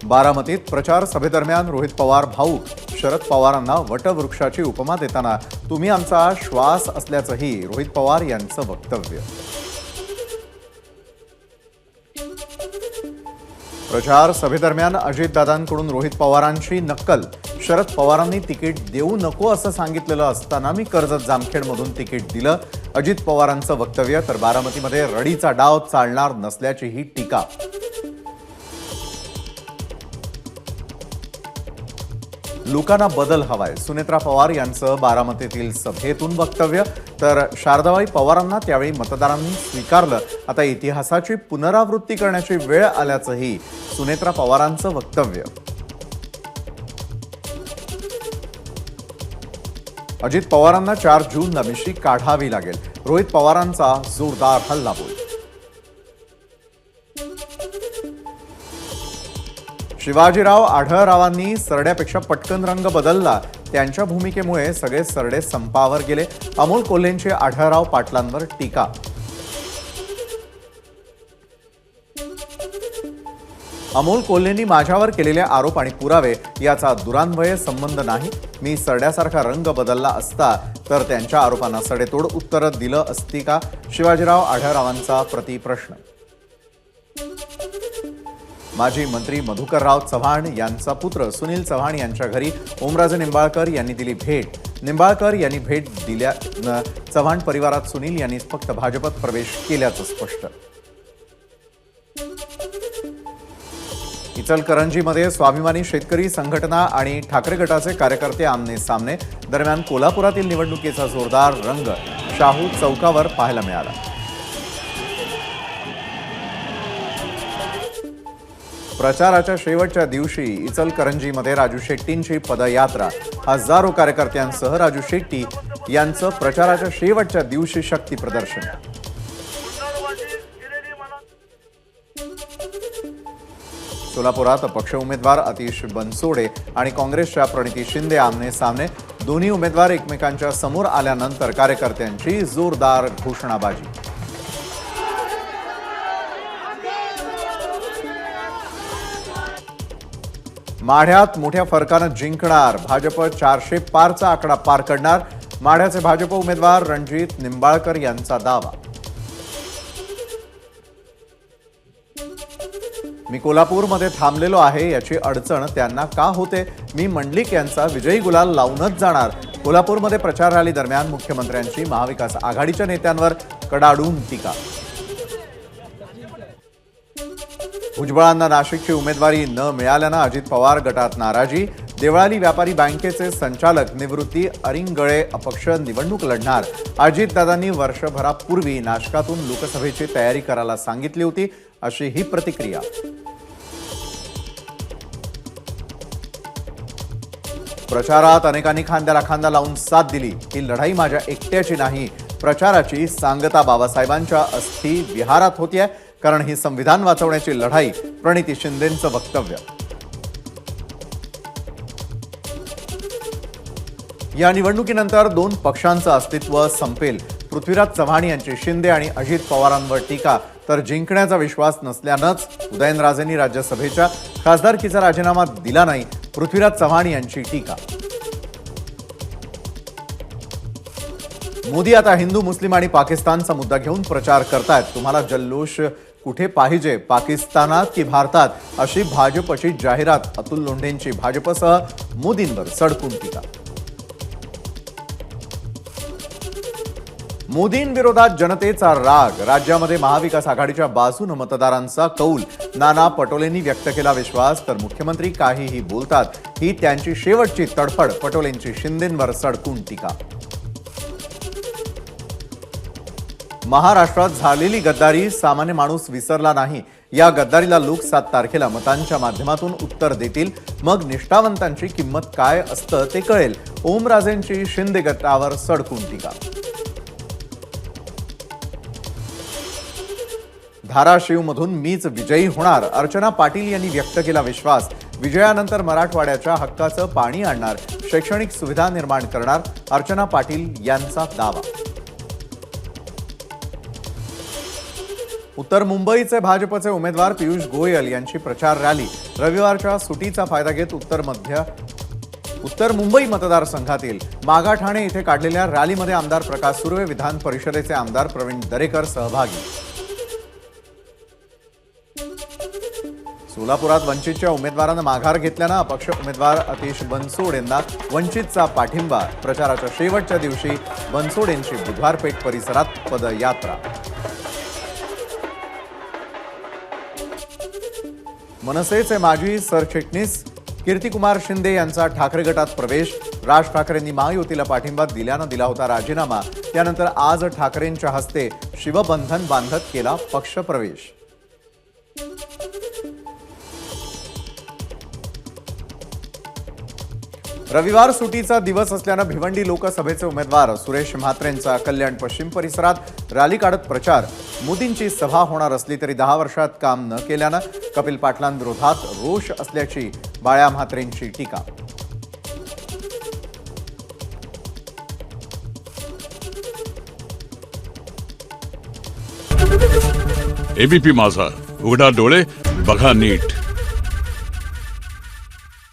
बारामतीत प्रचार सभेदरम्यान रोहित पवार भाऊक, शरद पवारांना वटवृक्षाची उपमा देताना तुम्ही आमचा श्वास असल्याचंही रोहित पवार यांचं वक्तव्य. प्रचार सभेदरम्यान अजितदादांकडून रोहित पवारांची नक्कल. शरद पवारांनी तिकीट देऊ नको असं सांगितलेलं असताना मी कर्जत जामखेडमधून तिकीट दिलं, अजित पवारांचं वक्तव्य. तर बारामतीमध्ये रडीचा डाव चालणार नसल्याचीही टीका. लोकांना बदल हवाय, सुनेत्रा पवार यांचं बारामतीतील सभेतून वक्तव्य. तर शारदाबाई पवारांना त्यावेळी मतदारांनी स्वीकारलं, आता इतिहासाची पुनरावृत्ती करण्याची वेळ आल्याचंही सुनेत्रा पवारांचं वक्तव्य. अजित पवारांना 4 जूनला मिशी काढावी लागेल, रोहित पवारांचा जोरदार हल्लाबोल. शिवाजीराव आढळरावांनी सरड्यापेक्षा पटकन रंग बदलला, त्यांच्या भूमिकेमुळे सगळे सरडे संपावर गेले. अमोल कोल्हेंची आढळराव पाटलांवर टीका. अमोल कोल्हेंनी माझ्यावर केलेले आरोप आणि पुरावे याचा दुरान्वये संबंध नाही. मी सरड्यासारखा रंग बदलला असता तर त्यांच्या आरोपांना सडेतोड उत्तरं दिलं असती का? शिवाजीराव आढळरावांचा प्रतिप्रश्न. माजी मंत्री मधुकरराव चव्हाण यांचा पुत्र सुनील चव्हाण यांच्या घरी ओमराजे निंबाळकर यांनी दिली भेट. निंबाळकर यांनी भेट दिल्या चव्हाण परिवारात सुनील यांनी फक्त भाजपत प्रवेश केल्याचं स्पष्ट. इचलकरंजीमध्ये स्वाभिमानी शेतकरी संघटना आणि ठाकरे गटाचे कार्यकर्ते आमने सामने. दरम्यान कोल्हापुरातील निवडणुकीचा जोरदार रंग शाहू चौकावर पाहायला मिळाला. प्रचाराच्या शेवटच्या दिवशी इचलकरंजीमध्ये राजू शेट्टींची पदयात्रा. हजारो कार्यकर्त्यांसह राजू शेट्टी यांचं प्रचाराच्या शेवटच्या दिवशी शक्ती प्रदर्शन. सोलापुरात अपक्ष उमेदवार अतिश बनसोडे आणि काँग्रेसच्या प्रणिती शिंदे आमने सामने. दोन्ही उमेदवार एकमेकांच्या समोर आल्यानंतर कार्यकर्त्यांची जोरदार घोषणाबाजी. माढ्यात मोठ्या फरकानं जिंकणार भाजप, 400 पारचा आकडा पार करणार. माढ्याचे भाजप उमेदवार रणजित निंबाळकर यांचा दावा. मी कोल्हापूरमध्ये थांबलेलो आहे, याची अडचण त्यांना का होते? मी मंडलिक यांचा विजयी गुलाल लावूनच जाणार. कोल्हापूरमध्ये प्रचार रॅली दरम्यान मुख्यमंत्र्यांची महाविकास आघाडीच्या नेत्यांवर कडाडून टीका. भुजबळांना नाशिकची उमेदवारी न मिळाल्यानं अजित पवार गटात नाराजी. देवळाली व्यापारी बँकेचे संचालक निवृत्ती अरिंगळे अपक्ष निवडणूक लढणार. अजितदादांनी वर्षभरापूर्वी नाशकातून लोकसभेची तयारी करायला सांगितली होती, अशी ही प्रतिक्रिया. प्रचारात अनेकांनी खांद्याला खांदा लावून साथ दिली. ही लढाई माझ्या एकट्याची नाही, प्रचाराची सांगता बाबासाहेबांच्या अस्थी विहारात होतीये, कारण ही संविधान वाचवण्याची लढाई. प्रणिती शिंदेंचं वक्तव्य. या निवडणुकीनंतर 2 पक्षांचं अस्तित्व संपेल. पृथ्वीराज चव्हाण यांची शिंदे आणि अजित पवारांवर टीका. तर जिंकण्याचा विश्वास नसल्यानंच उदयनराजेंनी राज्यसभेच्या खासदारकीचा राजीनामा दिला नाही. पृथ्वीराज चव्हाण यांची टीका. मोदी आता हिंदू, मुस्लिम आणि पाकिस्तानचा मुद्दा घेऊन प्रचार करतायत. तुम्हाला जल्लोष कुठे पाहिजे, पाकिस्तानात की भारतात? अशी भाजपची जाहिरात. अतुल लोंढेंची भाजपसह मोदींवर सडकून टीका. मोदींविरोधात जनतेचा राग. राज्यामध्ये महाविकास आघाडीच्या बाजूने मतदारांचा कौल. नाना पटोलेंनी व्यक्त केला विश्वास. तर मुख्यमंत्री काहीही बोलतात, ही त्यांची शेवटची तडफड. पटोलेंची शिंदेंवर सडकून टीका. महाराष्ट्रात झालेली गद्दारी सामान्य माणूस विसरला नाही. या गद्दारीला लोक 7 तारखेला मतांच्या माध्यमातून उत्तर देतील. मग निष्ठावंतांची किंमत काय असतं ते कळेल. ओमराजेंची शिंदे गटावर सडकून टीका. धाराशिवमधून मीच विजयी होणार. अर्चना पाटील यांनी व्यक्त केला विश्वास. विजयानंतर मराठवाड्याच्या हक्काचं पाणी आणणार, शैक्षणिक सुविधा निर्माण करणार. अर्चना पाटील यांचा दावा. उत्तर मुंबईचे भाजपचे उमेदवार पियुष गोयल यांची प्रचार रॅली रविवारच्या सुटीचा फायदा घेत उत्तर मुंबई मतदारसंघातील मागाठाणे इथे काढलेल्या रॅलीमध्ये आमदार प्रकाश सुर्वे, विधान परिषदेचे आमदार प्रवीण दरेकर सहभागी. सोलापुरात वंचितच्या उमेदवारानं माघार घेतल्यानं अपक्ष उमेदवार अतिश बनसोड यांना वंचितचा पाठिंबा. प्रचाराच्या शेवटच्या दिवशी बनसोड यांची बुधवारपेठ परिसरात पदयात्रा. मनसेचे माजी सरचिटणीस कीर्तिकुमार शिंदे यांचा ठाकरे गटात प्रवेश. राज ठाकरेंनी महायुतीला पाठिंबा दिल्यानं दिला होता राजीनामा. त्यानंतर आज ठाकरेंच्या हस्ते शिवबंधन बांधत केला पक्षप्रवेश. रविवार सुटीचा दिवस असल्यानं भिवंडी लोकसभेचे उमेदवार सुरेश म्हात्रेंचा कल्याण पश्चिम परिसरात रॅली काढत प्रचार. मोदींची सभा होणार असली तरी 10 वर्षात काम न केल्यानं कपिल पाटलांविरोधात रोष असल्याची बाळ्या म्हात्रेंची टीका. एबीपी माझा, उघडा डोळे बघा नीट.